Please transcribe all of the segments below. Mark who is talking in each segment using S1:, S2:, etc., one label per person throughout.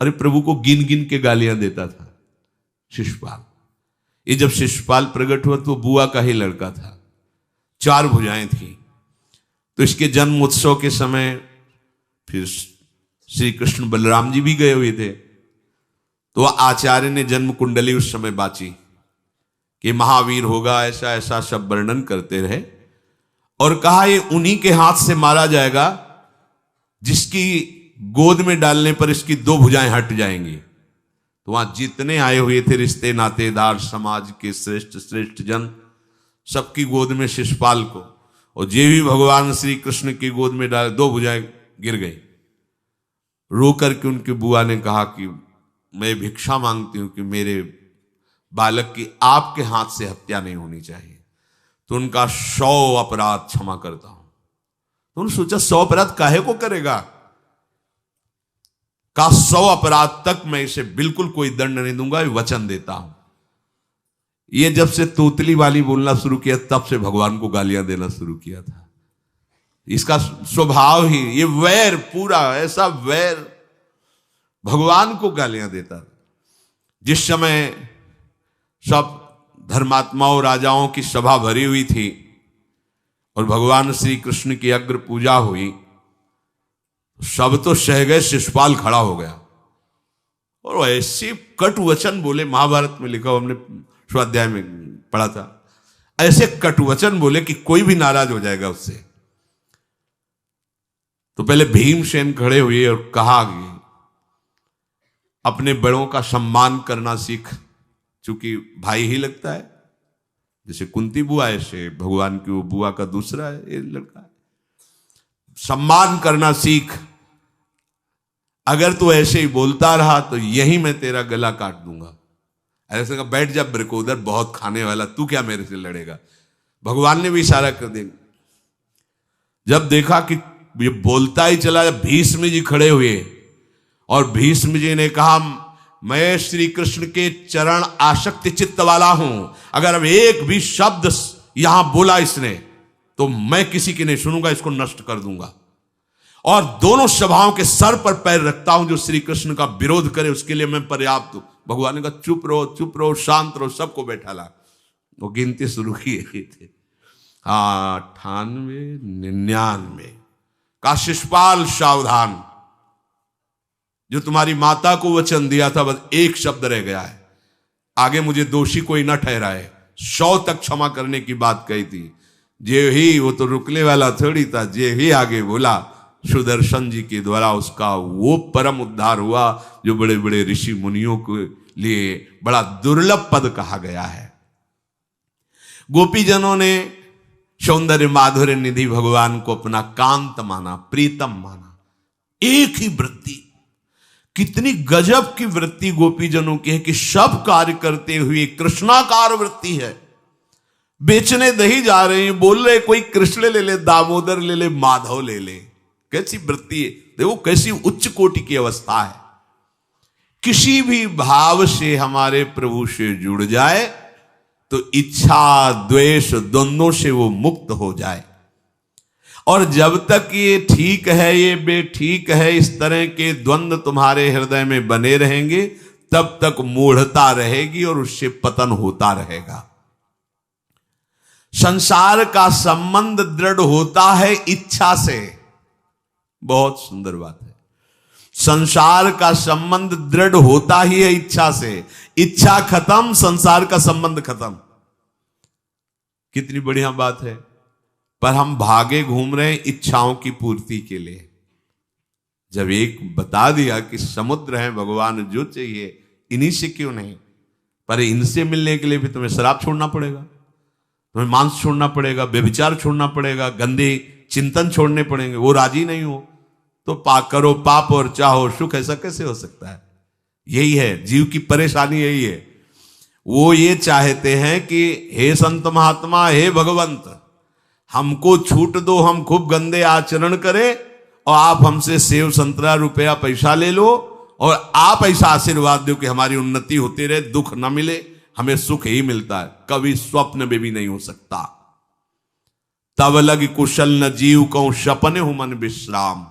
S1: अरे प्रभु को गिन गिन के गालियां देता था शिशुपाल। ये जब शिशुपाल प्रकट हुआ तो बुआ का ही लड़का था, 4 भुजाएं थी। तो इसके जन्म उत्सव के समय फिर श्री कृष्ण बलराम जी भी गए हुए थे। तो आचार्य ने जन्म कुंडली उस समय बाची कि महावीर होगा, ऐसा ऐसा सब वर्णन करते रहे और कहा ये उन्हीं के हाथ से मारा जाएगा जिसकी गोद में डालने पर इसकी 2 भुजाएं हट जाएंगी। तो वहां जितने आए हुए थे रिश्ते नातेदार, समाज के श्रेष्ठ श्रेष्ठ जन, सबकी गोद में शिशुपाल को, और जे भी भगवान श्री कृष्ण की गोद में डाले 2 भुजाएं गिर गई। रो करके उनकी बुआ ने कहा कि मैं भिक्षा मांगती हूं कि मेरे बालक की आपके हाथ से हत्या नहीं होनी चाहिए, तो उनका 100 अपराध क्षमा करता हूं। तो उन्होंने सोचा 100 अपराध काहे को करेगा, का 100 अपराध तक मैं इसे बिल्कुल कोई दंड नहीं दूंगा, वचन देता हूं। ये जब से तोतली वाली बोलना शुरू किया तब से भगवान को गालियां देना शुरू किया था। इसका स्वभाव ही ये वैर, पूरा ऐसा वैर, भगवान को गालियां देता। जिस समय सब धर्मात्माओं राजाओं की सभा भरी हुई थी और भगवान श्री कृष्ण की अग्र पूजा हुई, सब तो सह गए, शिशुपाल खड़ा हो गया और ऐसे कटु वचन बोले। महाभारत में लिखा, हमने स्वाध्याय में पढ़ा था, ऐसे कटु वचन बोले कि कोई भी नाराज हो जाएगा उससे। तो पहले भीमसेन खड़े हुए और कहा कि अपने बड़ों का सम्मान करना सीख, चूंकि भाई ही लगता है, जैसे कुंती बुआ ऐसे भगवान की वो बुआ का दूसरा है, ये लड़का है। सम्मान करना सीख, अगर तू ऐसे ही बोलता रहा तो यही मैं तेरा गला काट दूंगा। ऐसे कहा, बैठ जा ब्रकोदर, बहुत खाने वाला, तू क्या मेरे से लड़ेगा। भगवान ने भी इशारा कर दिया। जब देखा कि ये बोलता ही चला, भीष्म जी खड़े हुए और भीष्म जी ने कहा, मैं श्री कृष्ण के चरण आसक्ति चित्त वाला हूं, अगर अब एक भी शब्द यहां बोला इसने तो मैं किसी की नहीं सुनूंगा, इसको नष्ट कर दूंगा। और दोनों सभाओं के सर पर पैर रखता हूं, जो श्री कृष्ण का विरोध करे उसके लिए मैं पर्याप्त हूं। भगवान ने कहा, चुप रहो, शांत रहो, सबको बैठा ला। वो गिनती शुरू किए थे, 98, 99 का शिशुपाल सावधान, जो तुम्हारी माता को वचन दिया था बस एक शब्द रह गया है, आगे मुझे दोषी कोई न ठहराए। 100 तक क्षमा करने की बात कही थी। जे ही, वो तो रुकने वाला थोड़ी था, जे ही आगे बोला सुदर्शन जी के द्वारा उसका वो परम उद्धार हुआ जो बड़े बड़े ऋषि मुनियों के लिए बड़ा दुर्लभ पद कहा गया है। गोपीजनों ने सौंदर्य माधुर्य निधि भगवान को अपना कांत माना, प्रीतम माना। एक ही वृत्ति, कितनी गजब की वृत्ति गोपीजनों की है कि सब कार्य करते हुए कृष्णाकार वृत्ति है। बेचने दही जा रहे हैं, बोल रहे कोई कृष्ण ले ले, दामोदर ले ले, माधव ले ले। कैसी वृत्ति है, देखो कैसी उच्च कोटि की अवस्था है। किसी भी भाव से हमारे प्रभु से जुड़ जाए तो इच्छा द्वेष दोनों से वो मुक्त हो जाए। और जब तक ये ठीक है, ये बेठीक है, इस तरह के द्वंद्व तुम्हारे हृदय में बने रहेंगे, तब तक मूढ़ता रहेगी और उससे पतन होता रहेगा। संसार का संबंध दृढ़ होता है इच्छा से। बहुत सुंदर बात है, संसार का संबंध दृढ़ होता ही है इच्छा से। इच्छा खत्म, संसार का संबंध खत्म। कितनी बढ़िया बात है। पर हम भागे घूम रहे हैं इच्छाओं की पूर्ति के लिए। जब एक बता दिया कि समुद्र है भगवान, जो चाहिए इन्हीं से क्यों नहीं, पर इनसे मिलने के लिए भी तुम्हें शराब छोड़ना पड़ेगा, तुम्हें मांस छोड़ना पड़ेगा, व्यभिचार छोड़ना पड़ेगा, गंदे चिंतन छोड़ने पड़ेंगे। वो राजी नहीं हो तो करो पाप और चाहो सुख। ऐसा कैसे हो सकता है? यही है जीव की परेशानी, यही है। वो ये चाहते हैं कि हे संत महात्मा, हे भगवंत, हमको छूट दो, हम खूब गंदे आचरण करें और आप हमसे सेव संतरा रुपया पैसा ले लो और आप ऐसा आशीर्वाद दो कि हमारी उन्नति होती रहे, दुख न मिले, हमें सुख ही मिलता है। कभी स्वप्न में भी नहीं हो सकता। तब लग कुशल न जीव कहूं, सपने हूं मन विश्राम,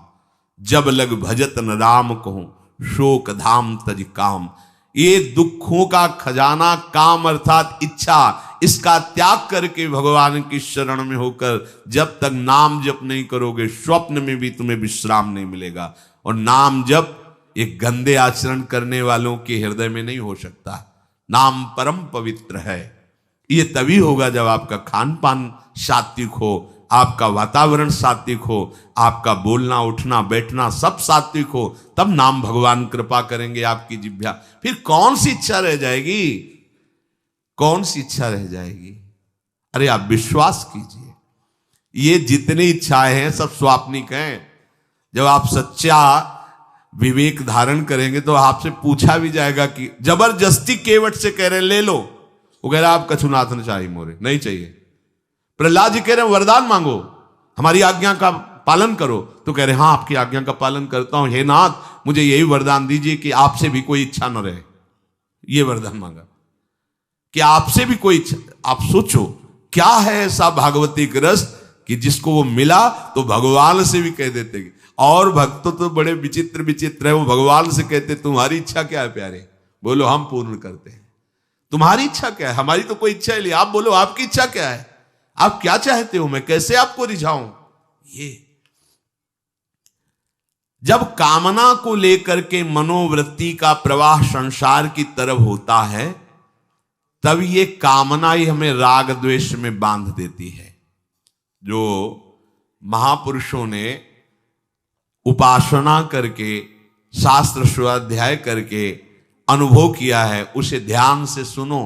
S1: जब लग भजत न राम कहूं, शोक धाम तज काम। ये दुखों का खजाना काम अर्थात इच्छा, इसका त्याग करके भगवान की शरण में होकर जब तक नाम जप नहीं करोगे, स्वप्न में भी तुम्हें विश्राम नहीं मिलेगा। और नाम जप एक गंदे आचरण करने वालों के हृदय में नहीं हो सकता। नाम परम पवित्र है। ये तभी होगा जब आपका खान पान सात्विक हो, आपका वातावरण सात्विक हो, आपका बोलना उठना बैठना सब सात्विक हो, तब नाम भगवान कृपा करेंगे आपकी जिह्वा। फिर कौन सी इच्छा रह जाएगी, कौन सी इच्छा रह जाएगी? अरे आप विश्वास कीजिए, ये जितनी इच्छाएं हैं सब स्वाप्निक हैं। जब आप सच्चा विवेक धारण करेंगे तो आपसे पूछा भी जाएगा कि जबरदस्ती केवट से कह रहे ले लो, वो कह रहा आप कछुनाथ न चाहिए मोरे, नहीं चाहिए। प्रहलाद जी कह रहे हैं वरदान मांगो, हमारी आज्ञा का पालन करो, तो कह रहे हाँ आपकी आज्ञा का पालन करता हूं, हे नाथ मुझे यही वरदान दीजिए कि आपसे भी कोई इच्छा न रहे। ये वरदान मांगा कि आपसे भी कोई इच्छा। आप सोचो क्या है ऐसा भागवतिक रस कि जिसको वो मिला तो भगवान से भी कह देते। और भक्त तो बड़े विचित्र विचित्र है, वो भगवान से कहते तुम्हारी इच्छा क्या है प्यारे, बोलो हम पूर्ण करते हैं। तुम्हारी इच्छा क्या है, हमारी तो कोई इच्छा ही नहीं, आप बोलो आपकी इच्छा क्या है, आप क्या चाहते हो, मैं कैसे आपको रिझाऊं। ये जब कामना को लेकर के मनोवृत्ति का प्रवाह संसार की तरफ होता है, तब ये कामना ही हमें राग द्वेष में बांध देती है। जो महापुरुषों ने उपासना करके शास्त्र स्वाध्याय करके अनुभव किया है, उसे ध्यान से सुनो।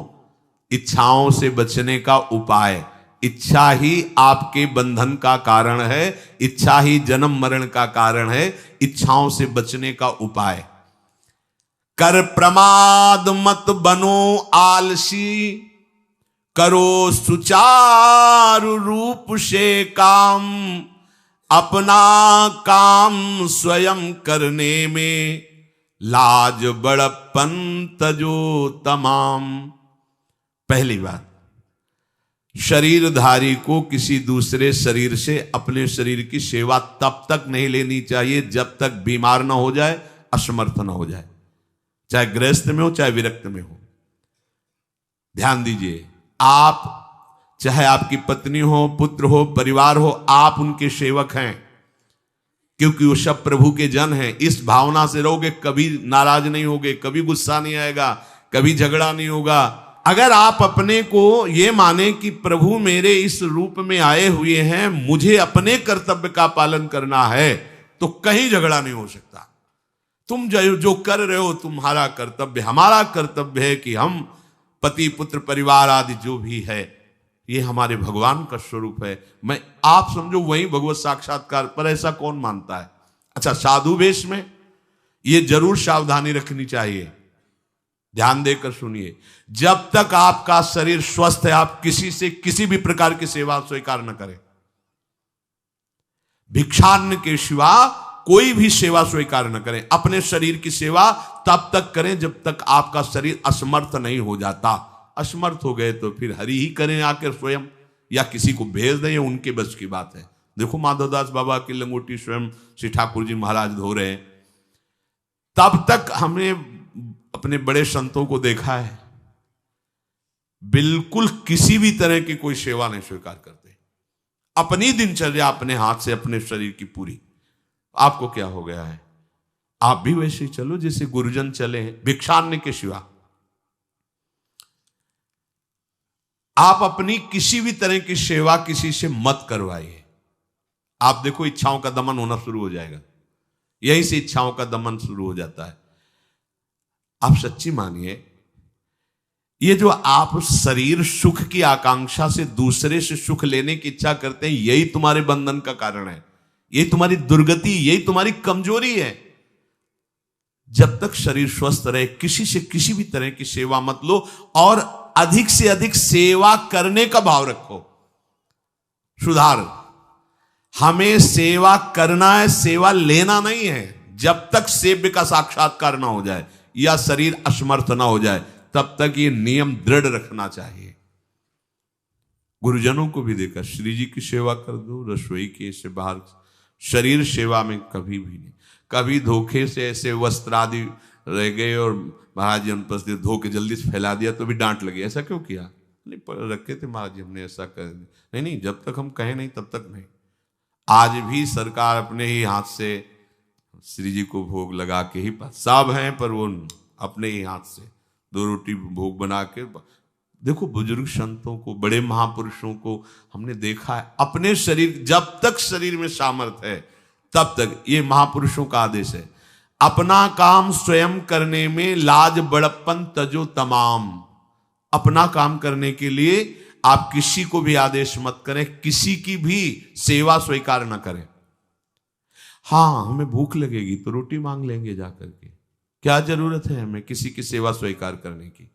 S1: इच्छाओं से बचने का उपाय, इच्छा ही आपके बंधन का कारण है, इच्छा ही जन्म मरण का कारण है। इच्छाओं से बचने का उपाय, कर प्रमाद मत बनो आलसी, करो सुचारु रूप से काम, अपना काम स्वयं करने में लाज बड़प्पन तजो तमाम। पहली बात, शरीरधारी को किसी दूसरे शरीर से अपने शरीर की सेवा तब तक नहीं लेनी चाहिए जब तक बीमार ना हो जाए, असमर्थ ना हो जाए, चाहे गृहस्थ में हो चाहे विरक्त में हो। ध्यान दीजिए, आप चाहे आपकी पत्नी हो, पुत्र हो, परिवार हो, आप उनके सेवक हैं, क्योंकि वो सब प्रभु के जन हैं। इस भावना से रहोगे, कभी नाराज नहीं होगे, कभी गुस्सा नहीं आएगा, कभी झगड़ा नहीं होगा। अगर आप अपने को ये माने कि प्रभु मेरे इस रूप में आए हुए हैं, मुझे अपने कर्तव्य का पालन करना है, तो कहीं झगड़ा नहीं हो सकता। तुम जो कर रहे हो तुम्हारा कर्तव्य, हमारा कर्तव्य है कि हम पति पुत्र परिवार आदि जो भी है, ये हमारे भगवान का स्वरूप है। मैं आप समझो वही भगवत साक्षात्कार, पर ऐसा कौन मानता है? अच्छा, साधु वेश में ये जरूर सावधानी रखनी चाहिए, ध्यान देकर सुनिए। जब तक आपका शरीर स्वस्थ है, आप किसी से किसी भी प्रकार की सेवा स्वीकार न करें। भिक्षान्न के सिवा कोई भी सेवा स्वीकार न करें। अपने शरीर की सेवा तब तक करें जब तक आपका शरीर असमर्थ नहीं हो जाता। असमर्थ हो गए तो फिर हरि ही करें आकर स्वयं, या किसी को भेज दें, उनके बस की बात है। देखो माधवदास बाबा की लंगोटी स्वयं श्री ठाकुर जी महाराज धो रहे हैं। तब तक हमने अपने बड़े संतों को देखा है, बिल्कुल किसी भी तरह की कोई सेवा नहीं स्वीकार करते। अपनी दिनचर्या अपने हाथ से, अपने शरीर की पूरी। आपको क्या हो गया है? आप भी वैसे ही चलो जैसे गुरुजन चले हैं, भिक्षान्न के सिवा। आप अपनी किसी भी तरह की सेवा किसी से मत करवाइए। आप देखो इच्छाओं का दमन होना शुरू हो जाएगा, यहीं से इच्छाओं का दमन शुरू हो जाता है। आप सच्ची मानिए, ये जो आप शरीर सुख की आकांक्षा से दूसरे से सुख लेने की इच्छा करते हैं, यही तुम्हारे बंधन का कारण है, यही तुम्हारी दुर्गति, यही तुम्हारी कमजोरी है। जब तक शरीर स्वस्थ रहे, किसी से किसी भी तरह की सेवा मत लो, और अधिक से अधिक सेवा करने का भाव रखो। सुधार, हमें सेवा करना है, सेवा लेना नहीं है। जब तक सेव्य का साक्षात्कार ना हो जाए या शरीर असमर्थ ना हो जाए, तब तक ये नियम दृढ़ रखना चाहिए। गुरुजनों को भी देखा, श्री जी की सेवा कर दो, रसोई के से बाहर, शरीर सेवा में कभी भी नहीं। कभी धोखे से ऐसे वस्त्र आदि रह गए और महाराज जी उन पर धो के जल्दी से फैला दिया तो भी डांट लगी, ऐसा क्यों किया? नहीं रखे थे महाराज जी, हमने ऐसा कर दिया। नहीं, जब तक हम कहें नहीं तब तक नहीं। आज भी सरकार अपने ही हाथ से श्री जी को भोग लगा के ही, सब हैं पर वो अपने ही हाथ से 2 रोटी भोग बना के। देखो बुजुर्ग संतों को, बड़े महापुरुषों को हमने देखा है अपने शरीर, जब तक शरीर में सामर्थ्य है तब तक, ये महापुरुषों का आदेश है, अपना काम स्वयं करने में लाज बड़प्पन तजो तमाम। अपना काम करने के लिए आप किसी को भी आदेश मत करें, किसी की भी सेवा स्वीकार न करें। हाँ, हमें भूख लगेगी तो रोटी मांग लेंगे जाकर के, क्या जरूरत है हमें किसी की सेवा स्वीकार करने की?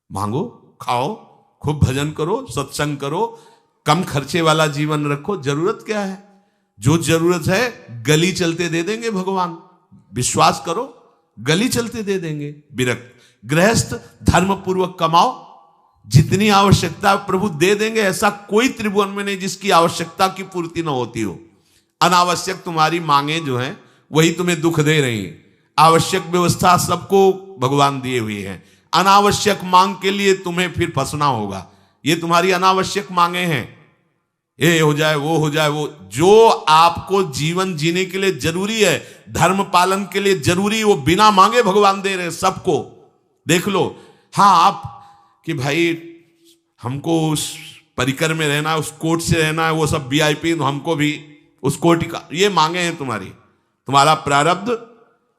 S1: मांगो, खाओ, खूब भजन करो, सत्संग करो, कम खर्चे वाला जीवन रखो। जरूरत क्या है? जो जरूरत है गली चलते दे देंगे भगवान, विश्वास करो, गली चलते दे देंगे। विरक्त गृहस्थ धर्म पूर्वक कमाओ, जितनी आवश्यकता प्रभु दे देंगे। ऐसा कोई त्रिभुवन में नहीं जिसकी आवश्यकता की पूर्ति ना होती हो। अनावश्यक तुम्हारी मांगे जो हैं वही तुम्हें दुख दे रही हैं। आवश्यक व्यवस्था सबको भगवान दिए हुए हैं, अनावश्यक मांग के लिए तुम्हें फिर फंसना होगा। ये तुम्हारी अनावश्यक मांगे हैं, ये हो जाए, वो हो जाए, वो जो आपको जीवन जीने के लिए जरूरी है, धर्म पालन के लिए जरूरी, वो बिना मांगे भगवान दे रहे हैं सबको। देख लो। हाँ, आप कि भाई हमको उस परिकर में रहना है, उस कोर्ट से रहना है, वो सब वीआईपी, तो हमको भी उस कोर्ट का, ये मांगे हैं तुम्हारी। तुम्हारा प्रारब्ध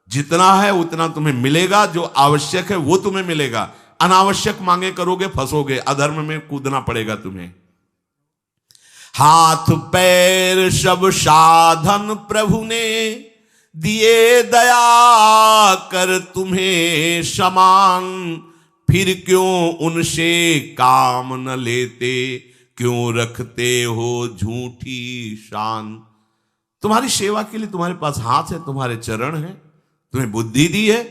S1: जितना है उतना तुम्हें मिलेगा, जो आवश्यक है वो तुम्हें मिलेगा। अनावश्यक मांगे करोगे फंसोगे, अधर्म में कूदना पड़ेगा तुम्हें। हाथ पैर सब साधन प्रभु ने दिए, दया कर तुम्हें समान, फिर क्यों उनसे काम न लेते, क्यों रखते हो झूठी शान। तुम्हारी सेवा के लिए तुम्हारे पास हाथ है, तुम्हारे चरण है, तुम्हें बुद्धि दी है,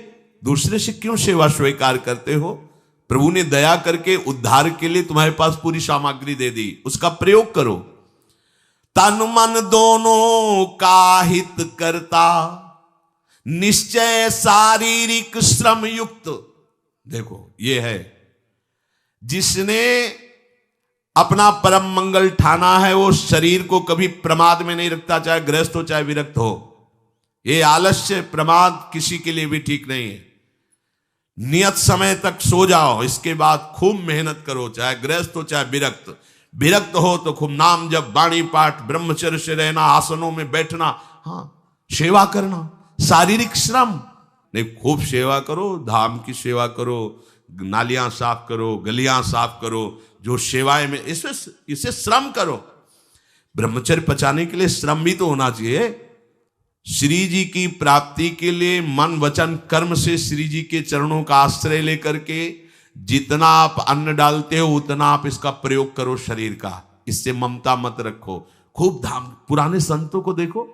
S1: दूसरे से क्यों सेवा स्वीकार करते हो? प्रभु ने दया करके उद्धार के लिए तुम्हारे पास पूरी सामग्री दे दी, उसका प्रयोग करो। तन मन दोनों का हित करता, निश्चय शारीरिक श्रम युक्त। देखो ये है, जिसने अपना परम मंगल ठाना है वो शरीर को कभी प्रमाद में नहीं रखता, चाहे गृहस्थ हो चाहे विरक्त हो। ये आलस्य प्रमाद किसी के लिए भी ठीक नहीं है। नियत समय तक सो जाओ, इसके बाद खूब मेहनत करो, चाहे गृहस्थ हो चाहे विरक्त। विरक्त हो तो खूब नाम जप, वाणी पाठ, ब्रह्मचर्य से रहना, आसनों में बैठना, हाँ सेवा करना, शारीरिक श्रम नहीं, खूब सेवा करो, धाम की सेवा करो, नालियां साफ करो, गलियां साफ करो, जो सेवाएं में इसे श्रम करो। ब्रह्मचर्य पचाने के लिए श्रम भी तो होना चाहिए। श्री जी की प्राप्ति के लिए मन वचन कर्म से श्री जी के चरणों का आश्रय लेकर के जितना आप अन्न डालते हो उतना आप इसका प्रयोग करो शरीर का। इससे ममता मत रखो। खूब धाम, पुराने संतों को देखो,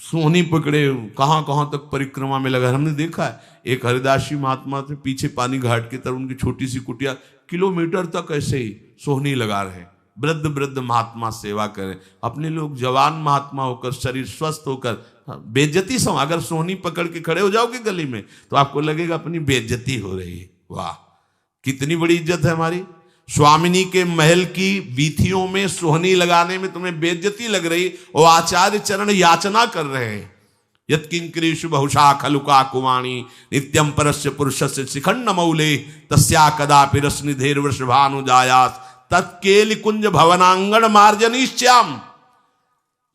S1: सोहनी पकड़े कहां कहां तक परिक्रमा में लगा। हमने देखा है एक हरिदासी महात्मा थे, पीछे पानी घाट की तरफ उनकी छोटी सी कुटिया, किलोमीटर तक ऐसे ही सोहनी लगा रहे। वृद्ध वृद्ध महात्मा सेवा करें। अपने लोग जवान महात्मा होकर, शरीर स्वस्थ होकर बेइज्जती से, अगर सोहनी पकड़ के खड़े हो जाओगे गली में तो आपको लगेगा अपनी बेइज्जती हो रही है। वाह, कितनी बड़ी इज्जत है हमारी। स्वामिनी के महल की वीथियों में सोहनी लगाने में तुम्हें बेइज्जती लग रही, और आचार्य चरण याचना कर रहे हैं। यत्किंकरीषु बहुशा खलुका कुवाणी नित्यम परस्य पुरुषस्य शिखंड मौले तस्या कदापि रसनिधेर वृषभानुजायास तत्केल कुंज भवनांगण मार्जनीश्याम।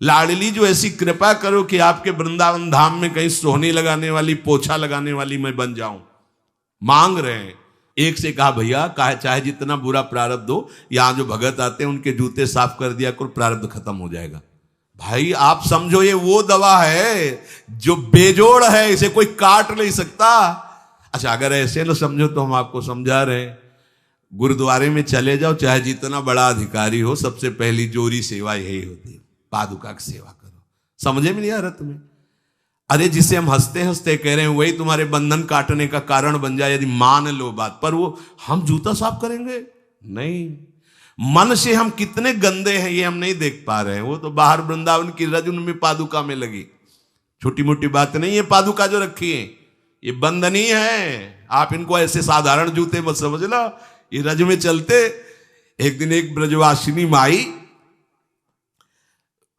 S1: लाडली जो ऐसी कृपा करो कि आपके वृंदावन धाम में कहीं सोहनी लगाने वाली, पोछा लगाने वाली मैं बन जाऊं। मांग रहे हैं। एक से कहा भैया चाहे जितना बुरा प्रारब्ध हो, यहां जो भगत आते हैं उनके जूते साफ कर दिया करो, प्रारब्ध खत्म हो जाएगा। भाई आप समझो ये वो दवा है जो बेजोड़ है, इसे कोई काट नहीं सकता। अच्छा अगर ऐसे ना समझो तो हम आपको समझा रहे हैं। गुरुद्वारे में चले जाओ, चाहे जितना बड़ा अधिकारी हो, सबसे पहली जोरी सेवा यही होती है, पादुका की सेवा करो। समझे में नहीं आ रहा तुम्हें? अरे जिसे हम हंसते हंसते कह रहे हैं वही तुम्हारे बंधन काटने का कारण बन जाए, यदि मान लो बात। पर वो हम जूता साफ करेंगे नहीं। मन से हम कितने गंदे हैं ये हम नहीं देख पा रहे हैं। वो तो बाहर वृंदावन की रज उनमें पादुका में लगी, छोटी मोटी बात नहीं है। पादुका जो रखी है ये बंधनी है, आप इनको ऐसे साधारण जूते मत समझना, ये रज में चलते। एक दिन एक ब्रजवासिनी माई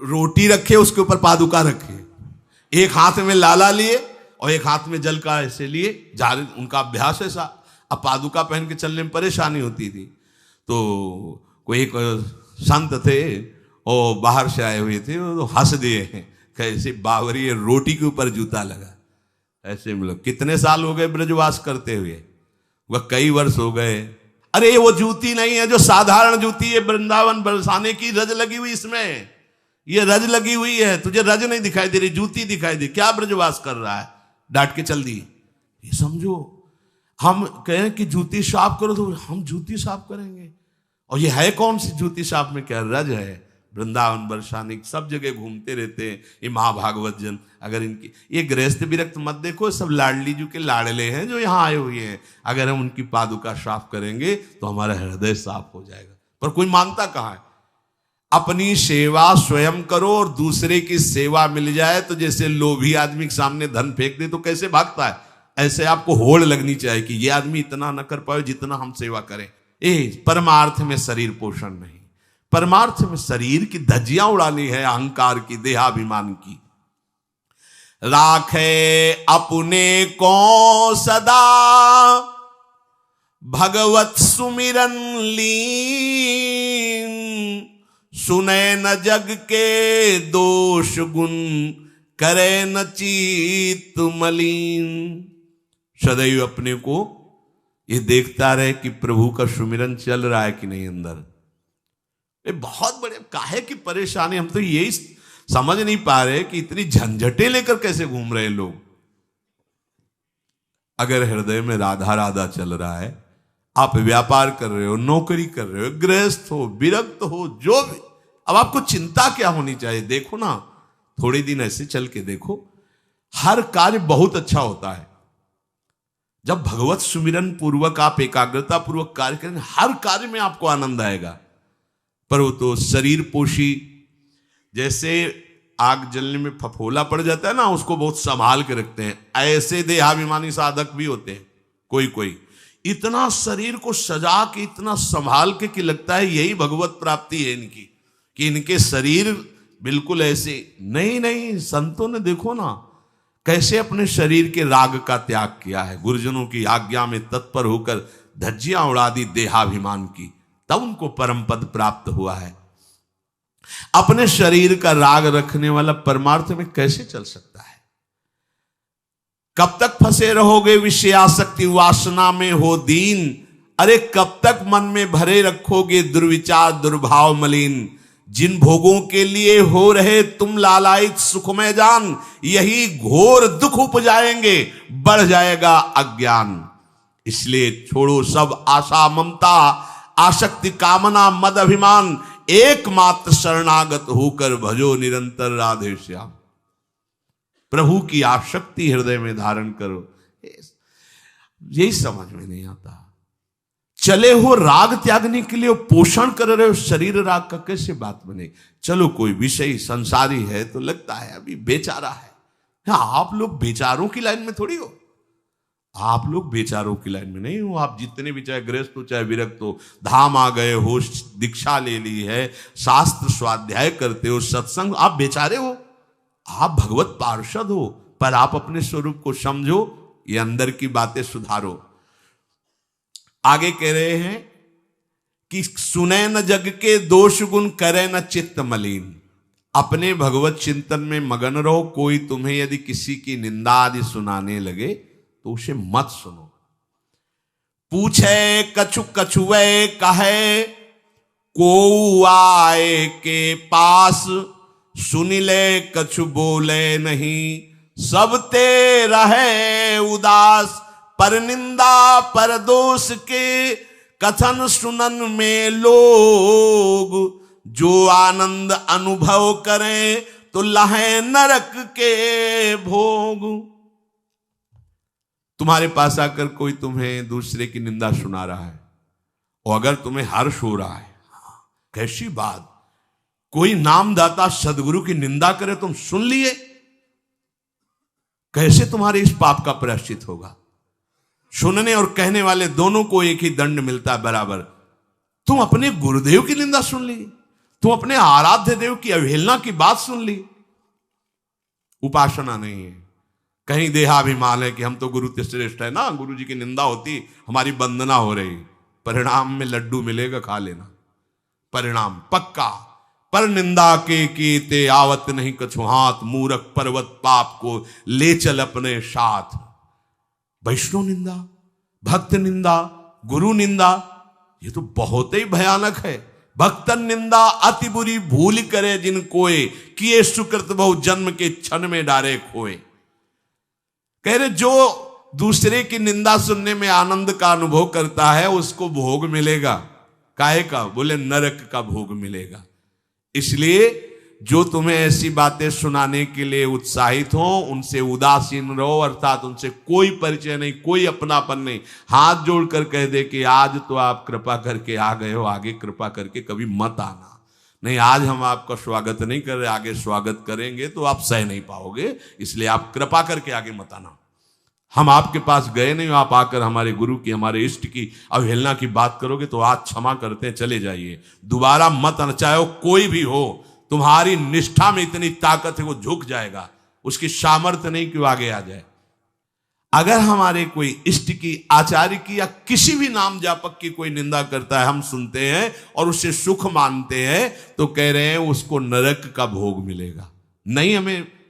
S1: रोटी रखे, उसके ऊपर पादुका रखे, एक हाथ में लाला लिए और एक हाथ में जल का ऐसे लिए जा रहे, उनका अभ्यास ऐसा। अब पादुका पहन के चलने में परेशानी होती थी, तो कोई एक संत थे और बाहर से आए हुए थे, तो हंस दिए हैं, कैसे बावरी रोटी के ऊपर जूता लगा। ऐसे मतलब कितने साल हो गए ब्रजवास करते हुए, वह कई वर्ष हो गए। अरे वो जूती नहीं है जो साधारण जूती है, वृंदावन बरसाने की रज लगी हुई, इसमें ये रज लगी हुई है, तुझे रज नहीं दिखाई दे रही, जूती दिखाई दे, क्या ब्रजवास कर रहा है, डांट के चल दी। ये समझो, हम कहें कि जूती साफ करो तो हम जूती साफ करेंगे, और ये है कौन सी जूती साफ में, क्या रज है। वृंदावन बरसाने सब जगह घूमते रहते हैं ये महाभागवत जन। अगर इनकी ये गृहस्थ विरक्त मत देखो, सब लाडली जी के लाडले हैं जो यहाँ आए हुए हैं। अगर हम उनकी पादुका साफ करेंगे तो हमारा हृदय साफ हो जाएगा, पर कोई मानता कहाँ है। अपनी सेवा स्वयं करो और दूसरे की सेवा मिल जाए तो जैसे लोभी आदमी के सामने धन फेंक दे तो कैसे भागता है, ऐसे आपको होड़ लगनी चाहिए कि ये आदमी इतना न कर पाए जितना हम सेवा करें। परमार्थ में शरीर पोषण नहीं, परमार्थ में शरीर की धज्जियां उड़ानी है, अहंकार की, देहाभिमान की। राखे अपने को सदा भगवत सुमिरन लीन, सुने न जग के दोष गुण, करे न चित्त मलिन। सदैव अपने को ये देखता रहे कि प्रभु का सुमिरन चल रहा है कि नहीं अंदर। ये बहुत बड़े काहे की परेशानी, हम तो यही समझ नहीं पा रहे कि इतनी झंझटें लेकर कैसे घूम रहे लोग। अगर हृदय में राधा राधा चल रहा है, आप व्यापार कर रहे हो, नौकरी कर रहे हो, गृहस्थ हो, विरक्त हो, जो भी, अब आपको चिंता क्या होनी चाहिए। देखो ना, थोड़े दिन ऐसे चल के देखो, हर कार्य बहुत अच्छा होता है जब भगवत सुमिरन पूर्वक आप एकाग्रता पूर्वक कार्य करेंगे, हर कार्य में आपको आनंद आएगा। पर वो तो शरीर पोषी, जैसे आग जलने में फफोला पड़ जाता है ना, उसको बहुत संभाल के रखते हैं, ऐसे देहाभिमानी साधक भी होते हैं। कोई कोई इतना शरीर को सजा के, इतना संभाल के कि लगता है यही भगवत प्राप्ति है इनकी, कि इनके शरीर बिल्कुल ऐसे नहीं। संतों ने देखो ना कैसे अपने शरीर के राग का त्याग किया है, गुरुजनों की आज्ञा में तत्पर होकर धज्जियां उड़ा दी देहाभिमान की, तब उनको परम पद प्राप्त हुआ है। अपने शरीर का राग रखने वाला परमार्थ में कैसे चल सकता है। कब तक फंसे रहोगे विषयासक्ति वासना में हो दीन, अरे कब तक मन में भरे रखोगे दुर्विचार दुर्भाव मलिन। जिन भोगों के लिए हो रहे तुम लालायित सुखमय जान, यही घोर दुख उपजाएंगे, बढ़ जाएगा अज्ञान। इसलिए छोड़ो सब आशा ममता आसक्ति कामना मद अभिमान, एकमात्र शरणागत होकर भजो निरंतर राधे श्याम। प्रभु की आसक्ति हृदय में धारण करो। यही समझ में नहीं आता। चले हो राग त्यागने के लिए, पोषण कर रहे हो शरीर राग का, कैसे बात बने। चलो कोई विषय संसारी है तो लगता है अभी बेचारा है। हाँ, आप लोग बेचारों की लाइन में थोड़ी हो, आप लोग बेचारों की लाइन में नहीं हो। आप जितने भी, चाहे गृहस्थ हो चाहे विरक्त हो, धाम आ गए हो, दीक्षा ले ली है, शास्त्र स्वाध्याय करते हो, सत्संग, आप बेचारे हो, आप भगवत पार्षद हो। पर आप अपने स्वरूप को समझो, ये अंदर की बातें सुधारो। आगे कह रहे हैं कि सुने न जग के दोष गुण, करे न चित्त मलिन। अपने भगवत चिंतन में मगन रहो। कोई तुम्हें यदि किसी की निंदा आदि सुनाने लगे तो उसे मत सुनो। पूछे कछु कछुए कहे, को आए के पास, सुन ले कछु बोले नहीं। सब ते रहे उदास, पर निंदा पर दोष के, कथन सुनन में लोग। जो आनंद अनुभव करें तो लहे नरक के भोग। तुम्हारे पास आकर कोई तुम्हें दूसरे की निंदा सुना रहा है, और अगर तुम्हें हर्ष हो रहा है, कैसी बात, कोई नामदाता सदगुरु की निंदा करे, तुम सुन लिए, कैसे तुम्हारे इस पाप का प्रायश्चित होगा? सुनने और कहने वाले दोनों को एक ही दंड मिलता है बराबर। तुम अपने गुरुदेव की निंदा सुन ली, तुम अपने आराध्य देव की अवहेलना की बात सुन ली। उपासना नहीं है, कहीं देहाभिमान है कि हम तो गुरु श्रेष्ठ है ना, गुरु जी की निंदा होती हमारी वंदना हो रही। परिणाम में लड्डू मिलेगा, खा लेना, परिणाम पक्का। पर निंदा के कीते आवत नहीं कछु हाथ, मूरख पर्वत पाप को ले चल अपने साथ। वैष्णव निंदा, भक्त निंदा, गुरु निंदा, ये तो बहुत ही भयानक है। भक्तन निंदा अति बुरी भूल करे जिन कोय, किए सुकृत बहु जन्म के क्षण में डारे खोए। कह रहे जो दूसरे की निंदा सुनने में आनंद का अनुभव करता है उसको भोग मिलेगा। काहे का? बोले नरक का भोग मिलेगा। इसलिए जो तुम्हें ऐसी बातें सुनाने के लिए उत्साहित हो उनसे उदासीन रहो, अर्थात उनसे कोई परिचय नहीं, कोई अपनापन नहीं। हाथ जोड़कर कह दे कि आज तो आप कृपा करके आ गए हो, आगे कृपा करके कभी मत आना। नहीं, आज हम आपका स्वागत नहीं कर रहे, आगे स्वागत करेंगे तो आप सह नहीं पाओगे, इसलिए आप कृपा करके आगे मत आना। हम आपके पास गए नहीं, आप आकर हमारे गुरु की, हमारे इष्ट की अवहेलना की बात करोगे तो आज क्षमा करते हैं, चले जाइए, दोबारा मत आना। चाहे वो कोई भी हो, तुम्हारी निष्ठा में इतनी ताकत है वो झुक जाएगा, उसकी सामर्थ्य नहीं कि वो आगे आ जाए। अगर हमारे कोई इष्ट की, आचार्य की या किसी भी नाम जापक की कोई निंदा करता है, हम सुनते हैं और उससे सुख मानते हैं, तो कह रहे हैं उसको नरक का भोग मिलेगा। नहीं,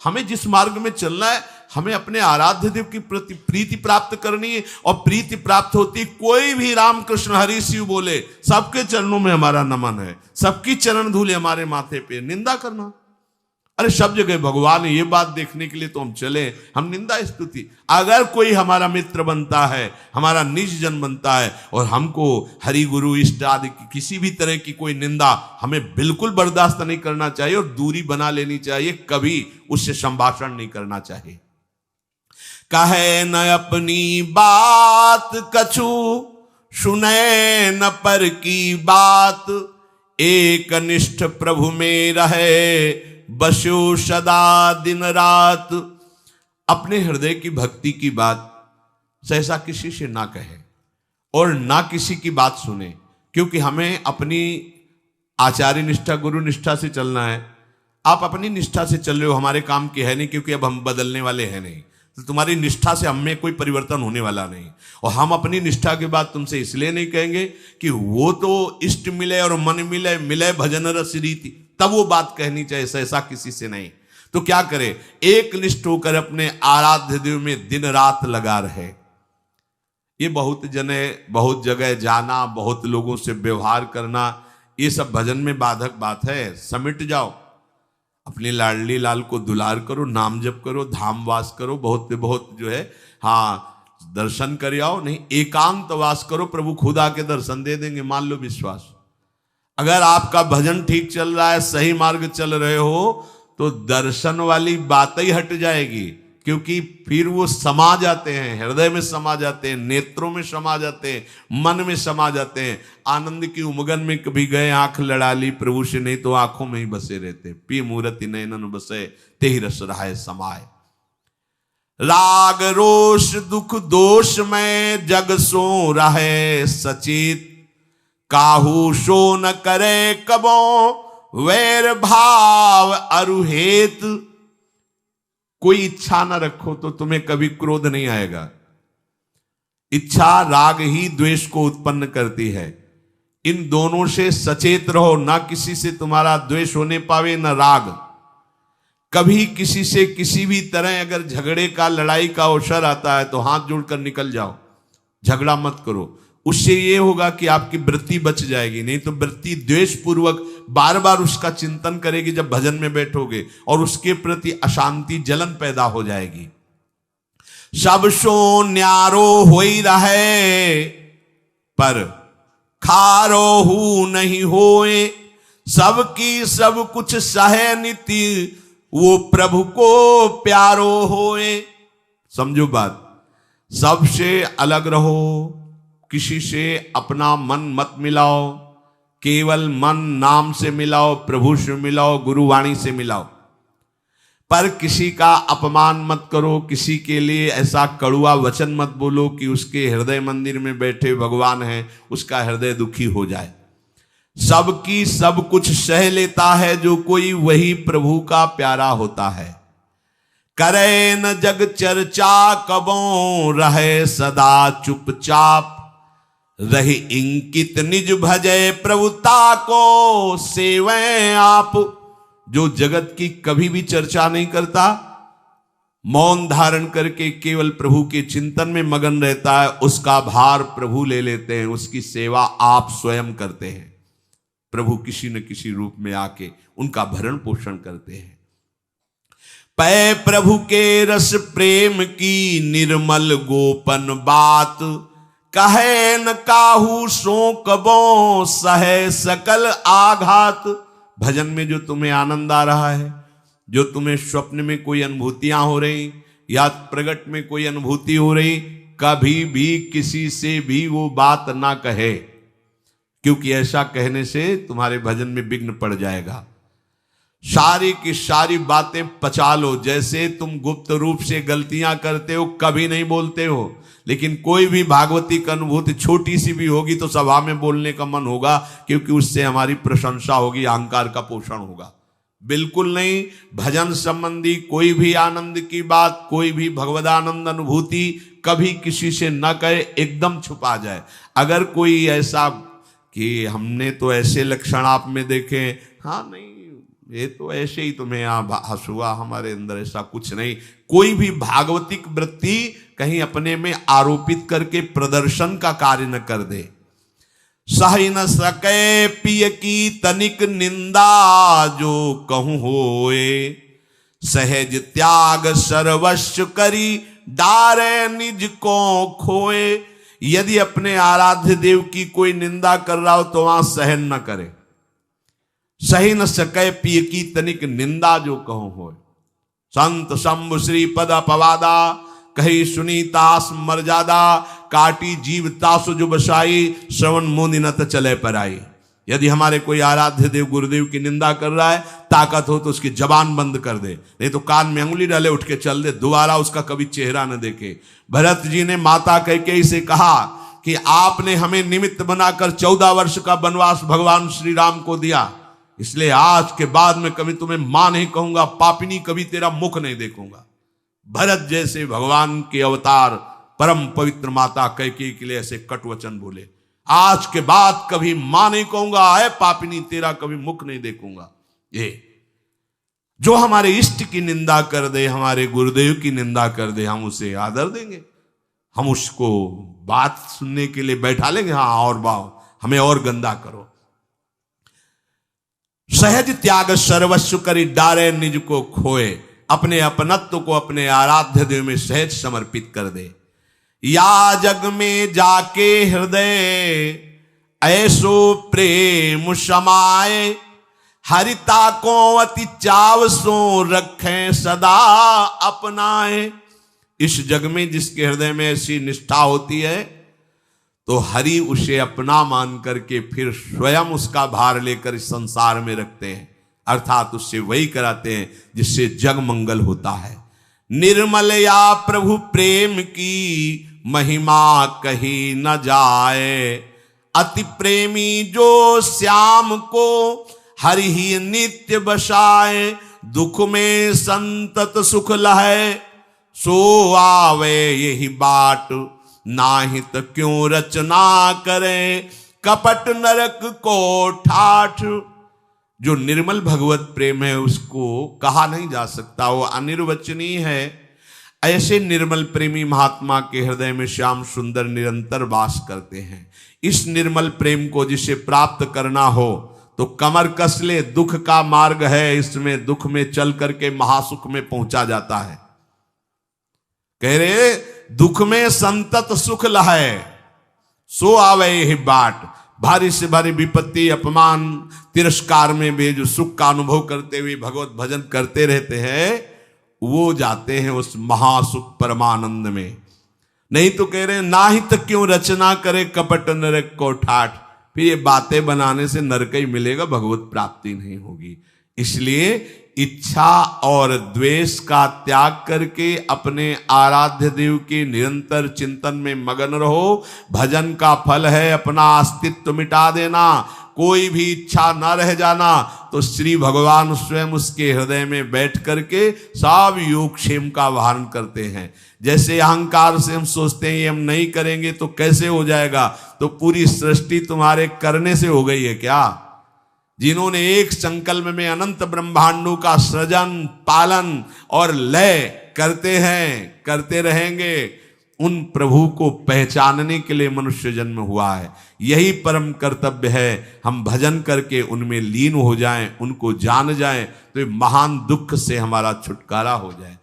S1: हमें जिस मार्ग में चलना है, हमें अपने आराध्य देव की प्रति प्रीति प्राप्त करनी है। और प्रीति प्राप्त होती, कोई भी राम कृष्ण हरि शिव बोले, सबके चरणों में हमारा नमन है, सबकी चरण धूले हमारे माथे पे। निंदा करना, अरे सब जगह भगवान है, ये बात देखने के लिए तो हम चले, हम निंदा स्तुति। अगर कोई हमारा मित्र बनता है, हमारा निज जन बनता है और हमको हरि गुरु इष्ट आदि की किसी भी तरह की कोई निंदा, हमें बिल्कुल बर्दाश्त नहीं करना चाहिए और दूरी बना लेनी चाहिए, कभी उससे संभाषण नहीं करना चाहिए। कहे न अपनी बात कछु, सुने न पर की बात, एक निष्ठ प्रभु में रहे, बसो सदा दिन रात। अपने हृदय की भक्ति की बात सहसा किसी से ना कहे और ना किसी की बात सुने, क्योंकि हमें अपनी आचार्य निष्ठा, गुरु निष्ठा से चलना है। आप अपनी निष्ठा से चल रहे हो, हमारे काम की है नहीं, क्योंकि अब हम बदलने वाले हैं नहीं, तो तुम्हारी निष्ठा से हमें कोई परिवर्तन होने वाला नहीं। और हम अपनी निष्ठा के बाद तुमसे इसलिए नहीं कहेंगे कि वो तो इष्ट मिले और मन मिले, मिले भजन रस रीति, तब वो बात कहनी चाहिए, ऐसा किसी से नहीं। तो क्या करे, एक निष्ठ होकर अपने आराध्य देव में दिन रात लगा रहे। ये बहुत जगह जाना, बहुत लोगों से व्यवहार करना, ये सब भजन में बाधक बात है। समिट जाओ, अपनी लाडली लाल को दुलार करो, नाम जप करो, धाम वास करो, बहुत जो है, हाँ, दर्शन कर आओ। नहीं, एकांत वास करो, प्रभु खुद आके दर्शन दे देंगे, मान लो विश्वास। अगर आपका भजन ठीक चल रहा है, सही मार्ग चल रहे हो, तो दर्शन वाली बात ही हट जाएगी, क्योंकि फिर वो समा जाते हैं, हृदय में समा जाते हैं, नेत्रों में समा जाते हैं, मन में समा जाते हैं। आनंद की उमगन में कभी गए, आंख लड़ा ली प्रभु से, नहीं तो आंखों में ही बसे रहते। पी मूर्ति नयनन बसे, तेहि रस रहाय समाये। राग रोष दुख दोष में जग सो रहे सचेत, काहू सो न करे कबो वैर भाव अरुहेत। कोई इच्छा न रखो तो तुम्हें कभी क्रोध नहीं आएगा। इच्छा राग ही द्वेष को उत्पन्न करती है। इन दोनों से सचेत रहो, ना किसी से तुम्हारा द्वेष होने पावे न राग। कभी किसी से किसी भी तरह अगर झगड़े का, लड़ाई का अवसर आता है तो हाथ जोड़कर निकल जाओ, झगड़ा मत करो। उससे ये होगा कि आपकी वृत्ति बच जाएगी, नहीं तो वृत्ति द्वेष पूर्वक बार बार उसका चिंतन करेगी जब भजन में बैठोगे, और उसके प्रति अशांति, जलन पैदा हो जाएगी। सब सो न्यारो होई रहे, पर खारो हु नहीं होए, सबकी सब कुछ सहे नीति, वो प्रभु को प्यारो होए। समझो बात, सबसे अलग रहो, किसी से अपना मन मत मिलाओ, केवल मन नाम से मिलाओ, प्रभु से मिलाओ, गुरुवाणी से मिलाओ। पर किसी का अपमान मत करो, किसी के लिए ऐसा कड़ुआ वचन मत बोलो कि उसके हृदय मंदिर में बैठे भगवान हैं, उसका हृदय दुखी हो जाए। सबकी सब कुछ सह लेता है जो कोई, वही प्रभु का प्यारा होता है। करे न जग चर्चा कबों, रहे सदा चुपचाप, रही इंकित निज भजय प्रभुता को सेवें आप। जो जगत की कभी भी चर्चा नहीं करता, मौन धारण करके केवल प्रभु के चिंतन में मगन रहता है, उसका भार प्रभु ले लेते हैं, उसकी सेवा आप स्वयं करते हैं। प्रभु किसी न किसी रूप में आके उनका भरण पोषण करते हैं। पै प्रभु के रस प्रेम की निर्मल गोपन बात, कहे न काहू सो कबों, सहे सकल आघात। भजन में जो तुम्हें आनंद आ रहा है, जो तुम्हें स्वप्न में कोई अनुभूतियां हो रही या प्रगट में कोई अनुभूति हो रही, कभी भी किसी से भी वो बात ना कहे, क्योंकि ऐसा कहने से तुम्हारे भजन में विघ्न पड़ जाएगा। सारी की सारी बातें पचा लो। जैसे तुम गुप्त रूप से गलतियां करते हो, कभी नहीं बोलते हो, लेकिन कोई भी भागवती की अनुभूति छोटी सी भी होगी तो सभा में बोलने का मन होगा, क्योंकि उससे हमारी प्रशंसा होगी, अहंकार का पोषण होगा। बिल्कुल नहीं। भजन संबंधी कोई भी आनंद की बात, कोई भी भगवदानंद अनुभूति कभी किसी से न कहे, एकदम छुपा जाए। अगर कोई ऐसा कि हमने तो ऐसे लक्षण आप में देखे, हाँ नहीं ये तो ऐसे ही तुम्हें यहाँ हंसुआ, हमारे अंदर ऐसा कुछ नहीं। कोई भी भागवतिक वृत्ति कहीं अपने में आरोपित करके प्रदर्शन का कार्य न कर दे। सह न सके पिय की तनिक निंदा, जो कहूं होए सहज त्याग सर्वस्व करी, डारे निज को खोए। यदि अपने आराध्य देव की कोई निंदा कर रहा हो तो वहां सहन न करे। सही न सके पिय की तनिक निंदा, जो कहूं होए। संत शंभु श्री पद अपवादा, कही सुनीतास मर्यादा, काटी जीव तासु जो बसाई, श्रवण मुनि न चले पर आई। यदि हमारे कोई आराध्य देव गुरुदेव की निंदा कर रहा है, ताकत हो तो उसकी जबान बंद कर दे, नहीं तो कान में अंगुली डाले उठ के चल दे, दोबारा उसका कभी चेहरा न देखे। भरत जी ने माता कैकेयी से कहा कि आपने हमें निमित्त बनाकर 14 वर्ष का वनवास भगवान श्री राम को दिया, इसलिए आज के बाद में कभी तुम्हें मां नहीं कहूंगा, पापिनी कभी तेरा मुख नहीं देखूंगा। भरत जैसे भगवान के अवतार परम पवित्र माता कैकेयी के लिए ऐसे कट वचन बोले, आज के बाद कभी मां नहीं कहूंगा, है पापिनी तेरा कभी मुख नहीं देखूंगा। ये जो हमारे इष्ट की निंदा कर दे, हमारे गुरुदेव की निंदा कर दे, हम उसे आदर देंगे, हम उसको बात सुनने के लिए बैठा लेंगे। हाँ और बाओ, हमें और गंदा करो। सहज त्याग सर्वस्व करी, डारे निज को खोए। अपने अपनत्व को अपने आराध्य देव में सहज समर्पित कर दे। या जग में जाके हृदय ऐसो प्रेम समाए, हरिता को अति चाव सो रखें सदा अपनाए। इस जग में जिसके हृदय में ऐसी निष्ठा होती है, तो हरि उसे अपना मान करके फिर स्वयं उसका भार लेकर इस संसार में रखते हैं, अर्थात उससे वही कराते हैं जिससे जग मंगल होता है। निर्मल या प्रभु प्रेम की महिमा कही न जाए, अति प्रेमी जो श्याम को हरि ही नित्य बसाए। दुख में संतत सुख लहे, सो आवे यही बाट, नाहित क्यों रचना करे, कपट नरक को ठाठ। जो निर्मल भगवत प्रेम है उसको कहा नहीं जा सकता, वो अनिर्वचनीय है। ऐसे निर्मल प्रेमी महात्मा के हृदय में श्याम सुंदर निरंतर वास करते हैं। इस निर्मल प्रेम को जिसे प्राप्त करना हो तो कमर कस ले, दुख का मार्ग है, इसमें दुख में चल करके महासुख में पहुंचा जाता है। कह रहे दुख में संतत सुख लहे, सो आवे यही बाट। भारी से भारी विपत्ति, अपमान, तिरस्कार में भी जो सुख का अनुभव करते हुए भगवत भजन करते रहते हैं, वो जाते हैं उस महासुख परमानंद में। नहीं तो कह रहे हैं नाहित क्यों रचना करे, कपट नरक को ठाठ। फिर ये बातें बनाने से नरक ही मिलेगा, भगवत प्राप्ति नहीं होगी। इसलिए इच्छा और द्वेष का त्याग करके अपने आराध्य देव के निरंतर चिंतन में मगन रहो। भजन का फल है अपना अस्तित्व मिटा देना, कोई भी इच्छा न रह जाना। तो श्री भगवान स्वयं उसके हृदय में बैठ करके सब योगक्षेम का वाहन करते हैं। जैसे अहंकार से हम सोचते हैं ये हम नहीं करेंगे तो कैसे हो जाएगा, तो पूरी सृष्टि तुम्हारे करने से हो गई है क्या? जिन्होंने एक संकल्प में अनंत ब्रह्मांडों का सृजन, पालन और लय करते हैं, करते रहेंगे, उन प्रभु को पहचानने के लिए मनुष्य जन्म हुआ है। यही परम कर्तव्य है, हम भजन करके उनमें लीन हो जाएं, उनको जान जाएं, तो महान दुख से हमारा छुटकारा हो जाए।